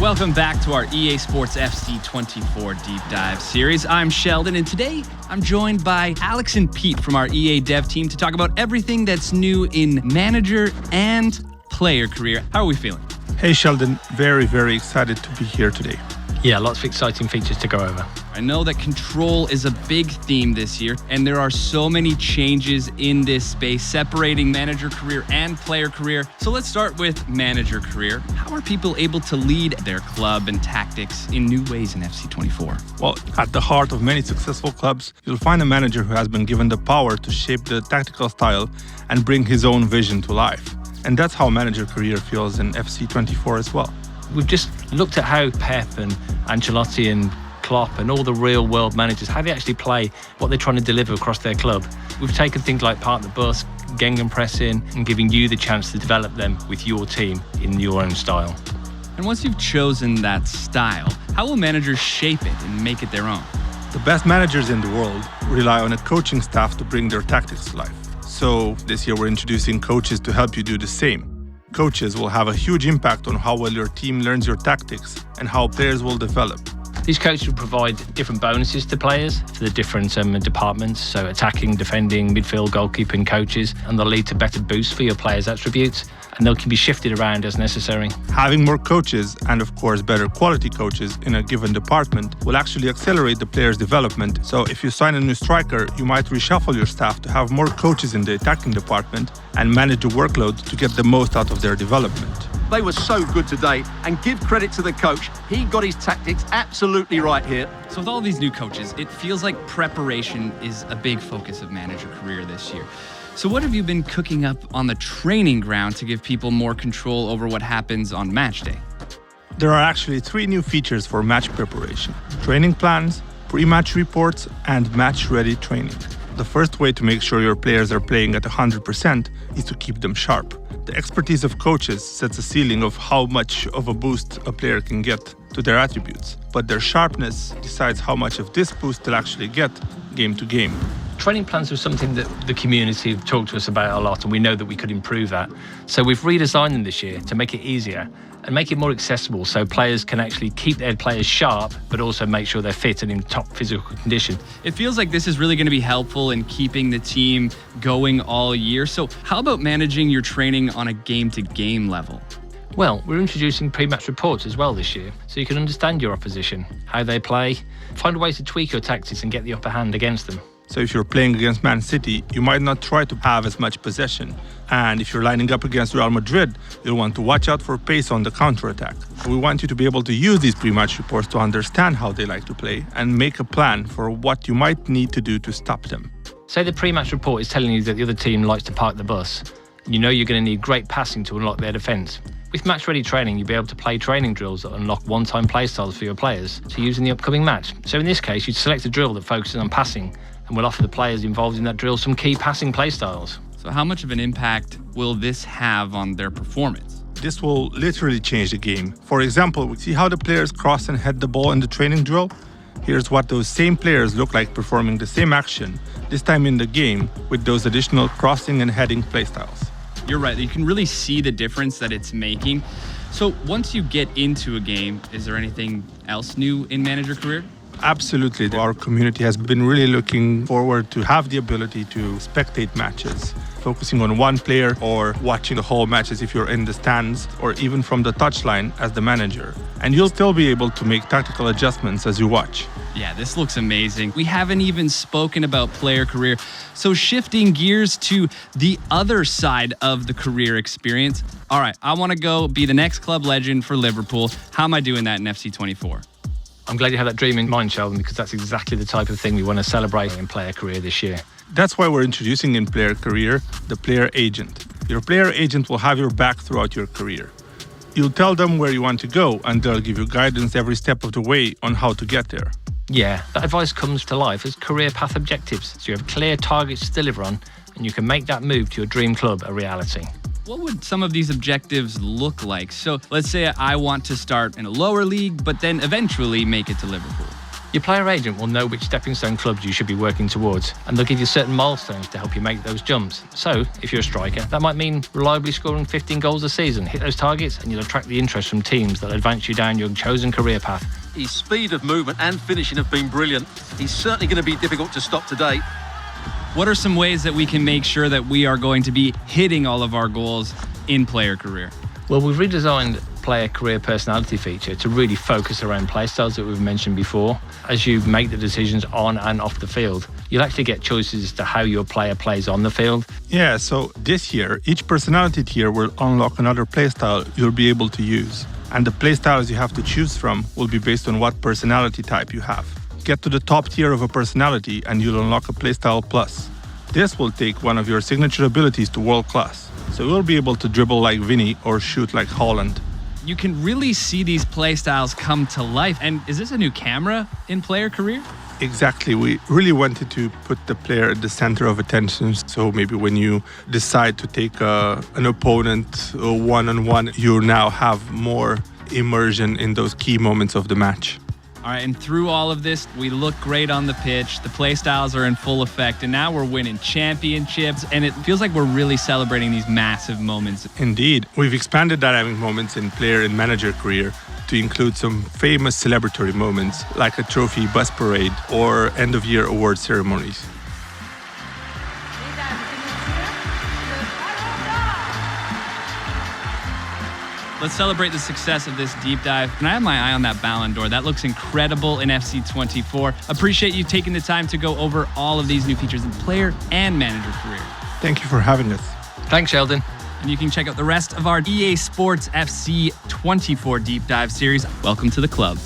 Welcome back to our EA Sports FC24 Deep Dive series. I'm Sheldon, and today I'm joined by Alex and Pete from our EA Dev team to talk about everything that's new in manager and player career. How are we feeling? Hey Sheldon, very, very excited to be here today. Yeah, lots of exciting features to go over. I know that control is a big theme this year, and there are so many changes in this space, separating manager career and player career. So let's start with manager career. How are people able to lead their club and tactics in new ways in FC24? Well, at the heart of many successful clubs, you'll find a manager who has been given the power to shape the tactical style and bring his own vision to life. And that's how manager career feels in FC24 as well. We've just looked at how Pep and Ancelotti and Klopp and all the real world managers, how they actually play, what they're trying to deliver across their club. We've taken things like park the bus, gegenpressing, and giving you the chance to develop them with your team in your own style. And once you've chosen that style, how will managers shape it and make it their own? The best managers in the world rely on a coaching staff to bring their tactics to life. So this year we're introducing coaches to help you do the same. Coaches will have a huge impact on how well your team learns your tactics and how players will develop. These coaches will provide different bonuses to players for the different departments, so attacking, defending, midfield, goalkeeping coaches, and they'll lead to better boosts for your players' attributes, and they can be shifted around as necessary. Having more coaches, and of course better quality coaches in a given department, will actually accelerate the player's development. So if you sign a new striker, you might reshuffle your staff to have more coaches in the attacking department and manage the workload to get the most out of their development. They were so good today, and give credit to the coach. He got his tactics absolutely right here. So with all these new coaches, it feels like preparation is a big focus of manager career this year. So what have you been cooking up on the training ground to give people more control over what happens on match day? There are actually 3 new features for match preparation: training plans, pre-match reports, and match-ready training. The first way to make sure your players are playing at 100% is to keep them sharp. The expertise of coaches sets a ceiling of how much of a boost a player can get to their attributes, but their sharpness decides how much of this boost they'll actually get game to game. Training plans are something that the community have talked to us about a lot, and we know that we could improve that. So we've redesigned them this year to make it easier and make it more accessible so players can actually keep their players sharp, but also make sure they're fit and in top physical condition. It feels like this is really going to be helpful in keeping the team going all year. So how about managing your training on a game-to-game level? Well, we're introducing pre-match reports as well this year, so you can understand your opposition, how they play, find ways to tweak your tactics and get the upper hand against them. So if you're playing against Man City, you might not try to have as much possession. And if you're lining up against Real Madrid, you'll want to watch out for pace on the counter-attack. We want you to be able to use these pre-match reports to understand how they like to play and make a plan for what you might need to do to stop them. Say the pre-match report is telling you that the other team likes to park the bus. You know you're going to need great passing to unlock their defence. With match-ready training, you'll be able to play training drills that unlock one-time playstyles for your players to use in the upcoming match. So in this case, you'd select a drill that focuses on passing, and we'll offer the players involved in that drill some key passing playstyles. So how much of an impact will this have on their performance? This will literally change the game. For example, see how the players cross and head the ball in the training drill? Here's what those same players look like performing the same action, this time in the game, with those additional crossing and heading playstyles. You're right, you can really see the difference that it's making. So once you get into a game, is there anything else new in manager career? Absolutely. Our community has been really looking forward to have the ability to spectate matches, focusing on one player or watching the whole matches if you're in the stands or even from the touchline as the manager. And you'll still be able to make tactical adjustments as you watch. Yeah, this looks amazing. We haven't even spoken about player career. So shifting gears to the other side of the career experience. All right, I want to go be the next club legend for Liverpool. How am I doing that in FC24? I'm glad you have that dream in mind, Sheldon, because that's exactly the type of thing we want to celebrate in player career this year. That's why we're introducing in player career the player agent. Your player agent will have your back throughout your career. You'll tell them where you want to go, and they'll give you guidance every step of the way on how to get there. Yeah, that advice comes to life as career path objectives, so you have clear targets to deliver on, and you can make that move to your dream club a reality. What would some of these objectives look like? So let's say I want to start in a lower league, but then eventually make it to Liverpool. Your player agent will know which stepping stone clubs you should be working towards, and they'll give you certain milestones to help you make those jumps. So, if you're a striker, that might mean reliably scoring 15 goals a season. Hit those targets and you'll attract the interest from teams that advance you down your chosen career path. His speed of movement and finishing have been brilliant. He's certainly going to be difficult to stop today. What are some ways that we can make sure that we are going to be hitting all of our goals in player career? Well, we've redesigned player career personality feature to really focus around playstyles that we've mentioned before. As you make the decisions on and off the field, you'll actually get choices as to how your player plays on the field. Yeah, so this year, each personality tier will unlock another playstyle you'll be able to use. And the playstyles you have to choose from will be based on what personality type you have. Get to the top tier of a personality and you'll unlock a playstyle plus. This will take one of your signature abilities to world class. So you'll be able to dribble like Vinny or shoot like Haaland. You can really see these play styles come to life. And is this a new camera in player career? Exactly. We really wanted to put the player at the center of attention. So maybe when you decide to take an opponent one-on-one, you now have more immersion in those key moments of the match. All right, and through all of this, we look great on the pitch. The play styles are in full effect, and now we're winning championships, and it feels like we're really celebrating these massive moments. Indeed. We've expanded dynamic moments in player and manager career to include some famous celebratory moments like a trophy bus parade or end-of-year award ceremonies. Let's celebrate the success of this deep dive. And I have my eye on that Ballon d'Or. That looks incredible in FC24. Appreciate you taking the time to go over all of these new features in player and manager career. Thank you for having us. Thanks, Sheldon. And you can check out the rest of our EA Sports FC 24 deep dive series. Welcome to the club.